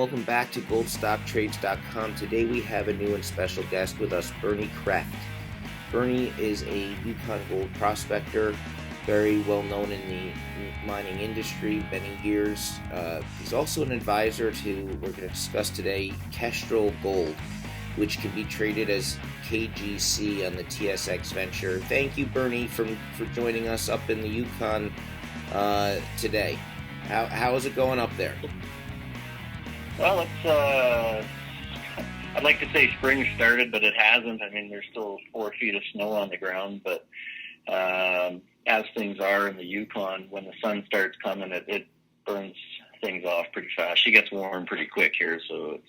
welcome back to goldstocktrades.com. Today we have a new and special guest with us, Bernie Kraft. Bernie is a Yukon gold prospector, very well known in the mining industry, many years. He's also an advisor to, we're going to discuss today, Kestrel Gold, which can be traded as KGC on the TSX Venture. Thank you, Bernie, for joining us up in the Yukon today. How is it going up there? Well, it's, I'd like to say spring started, but it hasn't. I mean, there's still 4 feet of snow on the ground, but as things are in the Yukon, when the sun starts coming, it burns things off pretty fast. She gets warm pretty quick here, so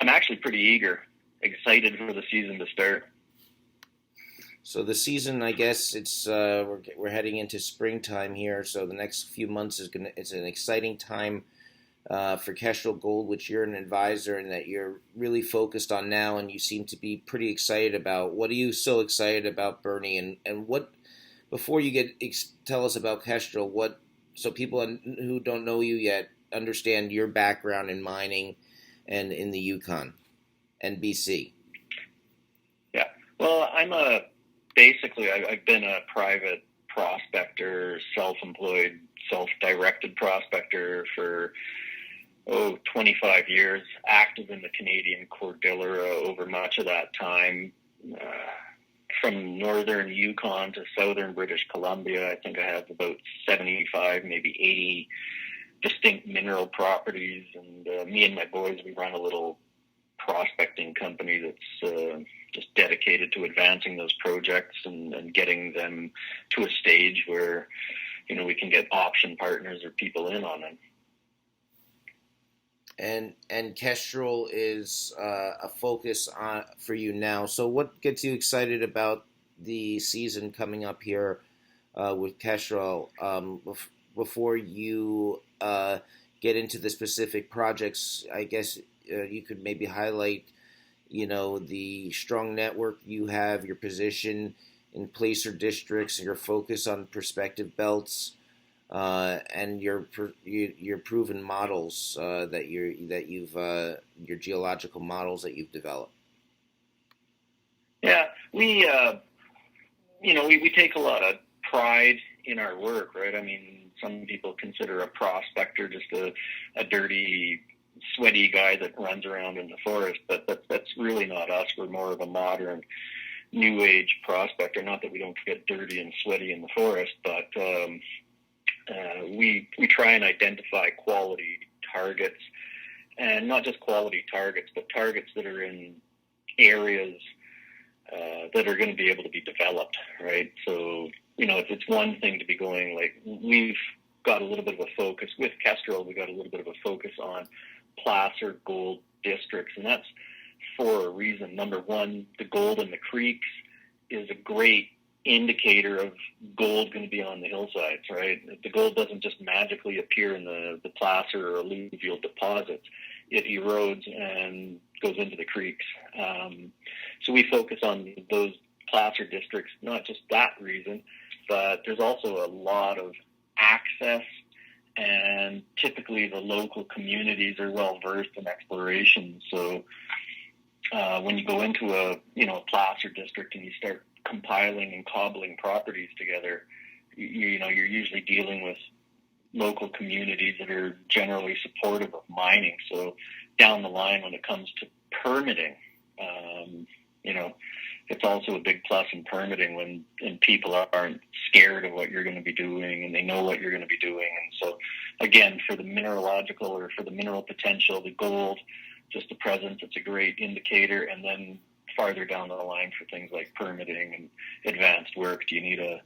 I'm actually pretty eager, excited for the season to start. So the season, I guess it's we're heading into springtime here. So the next few months it's an exciting time for Kestrel Gold, which you're an advisor and that you're really focused on now, and you seem to be pretty excited about. What are you so excited about, Bernie? And what, before you tell us about Kestrel, what, so people who don't know you yet understand your background in mining and in the Yukon and BC. Yeah, well, I've been a private prospector, self-employed, self-directed prospector for 25 years, active in the Canadian Cordillera over much of that time, from northern Yukon to southern British Columbia. I think I have about 75, maybe 80 distinct mineral properties, and me and my boys, we run a little prospecting company that's just dedicated to advancing those projects and getting them to a stage where, we can get option partners or people in on them. And Kestrel is a focus for you now. So what gets you excited about the season coming up here with Kestrel? Before you get into the specific projects, I guess you could maybe highlight, the strong network you have, your position in placer districts, your focus on prospective belts, and your proven models your geological models that you've developed. Yeah, we take a lot of pride in our work, right? I mean, some people consider a prospector just a dirty, sweaty guy that runs around in the forest, but that's really not us. We're more of a modern, new age prospector. Not that we don't get dirty and sweaty in the forest, but we try and identify quality targets, and not just quality targets, but targets that are in areas that are going to be able to be developed, right? So, it's one thing to be going, like, we've got a little bit of a focus with Kestrel. We got a little bit of a focus on placer gold districts, and that's for a reason. Number one, the gold in the creeks is a great indicator of gold going to be on the hillsides, right? The gold doesn't just magically appear in the placer or alluvial deposits. It erodes and goes into the creeks. So we focus on those placer districts, not just that reason, but there's also a lot of access, and typically the local communities are well versed in exploration. So when you go into a placer district and you start compiling and cobbling properties together, you're usually dealing with local communities that are generally supportive of mining. So down the line, when it comes to permitting, it's also a big plus in permitting when people aren't scared of what you're going to be doing and they know what you're going to be doing. And so, again, for the mineralogical or for the mineral potential, the gold, just the presence, it's a great indicator. And then farther down the line for things like permitting and advanced work, do you need a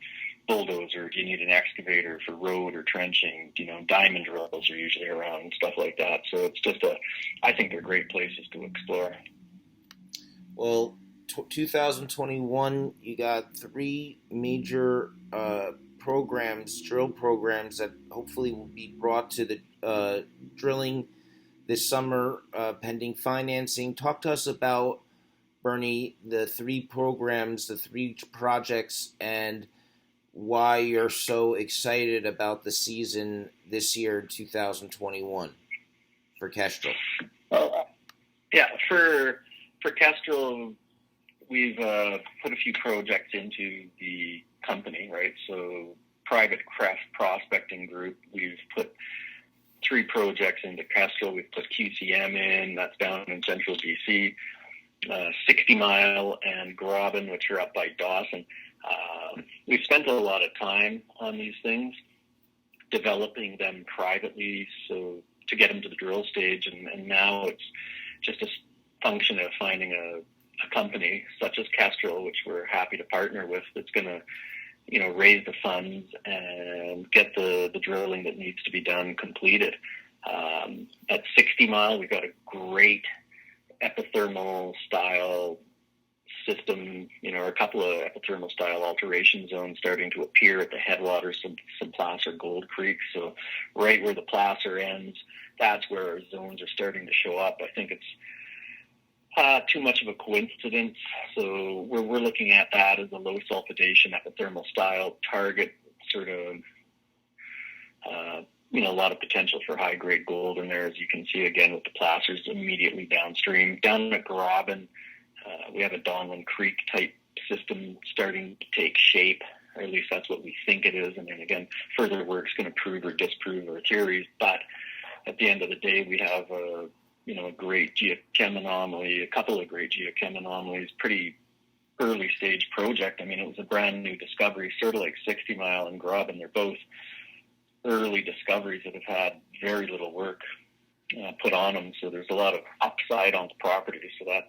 bulldozer? Do you need an excavator for road or trenching? Diamond drills are usually around and stuff like that. So it's just I think they're great places to explore. Well, 2021, you got 3 major drill programs that hopefully will be brought to the drilling this summer, pending financing. Talk to us about, Bernie, the 3 programs, the 3 projects, and why you're so excited about the season this year in 2021. Kestrel? Well, yeah, for Kestrel, we've put a few projects into the company, right? So private craft prospecting group, we've put 3 projects into Kestrel. We've put QCM in, that's down in central BC, 60 Mile and Graben, which are up by Dawson. We've spent a lot of time on these things, developing them privately, so to get them to the drill stage, and now it's just a function of finding a company such as Kestrel, which we're happy to partner with, that's going to, raise the funds and get the drilling that needs to be done completed. At 60 Mile, we've got a great epithermal style system, a couple of epithermal style alteration zones starting to appear at the headwaters of some Placer Gold Creek. So right where the Placer ends, that's where our zones are starting to show up. I think it's too much of a coincidence. So we're looking at that as a low sulfidation epithermal style target, sort of, a lot of potential for high grade gold in there, as you can see again with the Placers immediately downstream. Down at Graben, we have a Donlin Creek type system starting to take shape, or at least that's what we think it is. And then again, further work's going to prove or disprove our theories. But at the end of the day, we have a great geochem anomaly, a couple of great geochem anomalies, pretty early stage project. I mean, it was a brand new discovery, sort of like 60 Mile and Graben. They're both early discoveries that have had very little work put on them. So there's a lot of upside on the property. So that's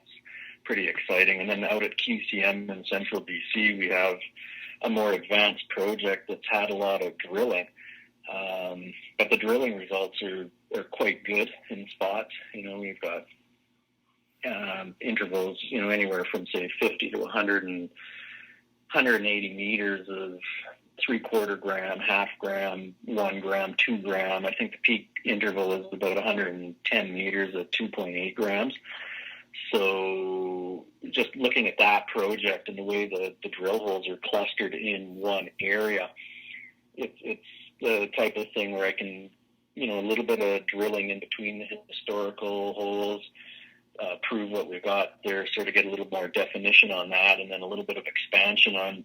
pretty exciting. And then out at QCM in central BC, we have a more advanced project that's had a lot of drilling. But the drilling results are quite good in spots. We've got intervals, anywhere from say 50 to 100 and 180 meters of 3/4 gram, half gram, 1 gram, 2 gram. I think the peak interval is about 110 meters at 2.8 grams. So just looking at that project and the way the drill holes are clustered in one area, it's the type of thing where I can, a little bit of drilling in between the historical holes, prove what we've got there, sort of get a little more definition on that, and then a little bit of expansion on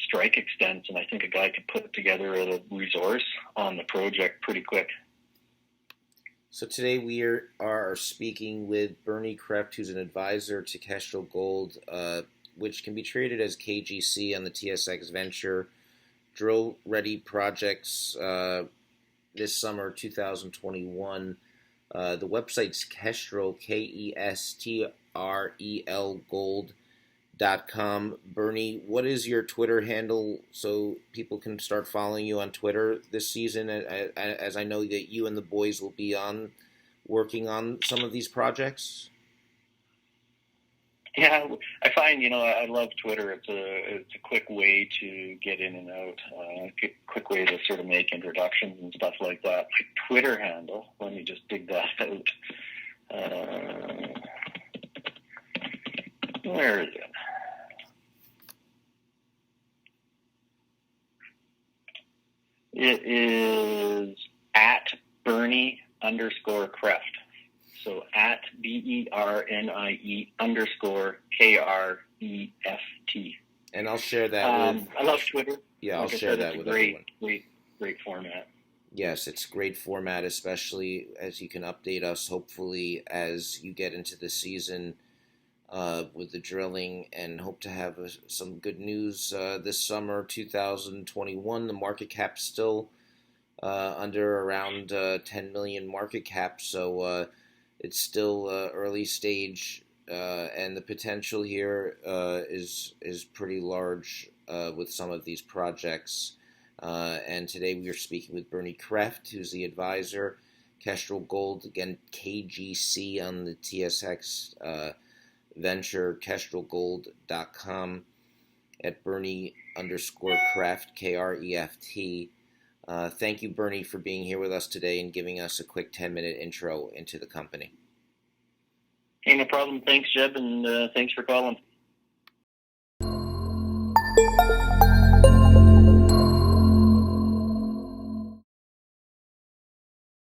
strike extents, and I think a guy could put together a resource on the project pretty quick. So today we are speaking with Bernie Kreft, who's an advisor to Kestrel Gold, which can be traded as KGC on the TSX Venture. Drill-ready projects this summer, 2021. The website's Kestrel, Kestrel Gold.com. Bernie, what is your Twitter handle so people can start following you on Twitter this season, as I know that you and the boys will be working on some of these projects? Yeah, I find, I love Twitter. It's a quick way to get in and out, a quick way to sort of make introductions and stuff like that. My Twitter handle, let me just dig that out. Where is it? It is at Bernie_Kreft. So at BERNIE_KREFT. And I'll share that with... I love Twitter. Yeah, I'll share that with everyone. Great format. Yes, it's great format, especially as you can update us, hopefully, as you get into the season with the drilling, and hope to have some good news this summer, 2021. The market cap's still under around 10 million market cap, so it's still early stage, and the potential here is pretty large with some of these projects. And today we are speaking with Bernie Kreft, who's the advisor, Kestrel Gold, again, KGC on the TSX Venture, KestrelGold.com, at Bernie_Kreft, KREFT. Thank you, Bernie, for being here with us today and giving us a quick 10-minute intro into the company. Hey, no problem. Thanks, Jeb, and thanks for calling.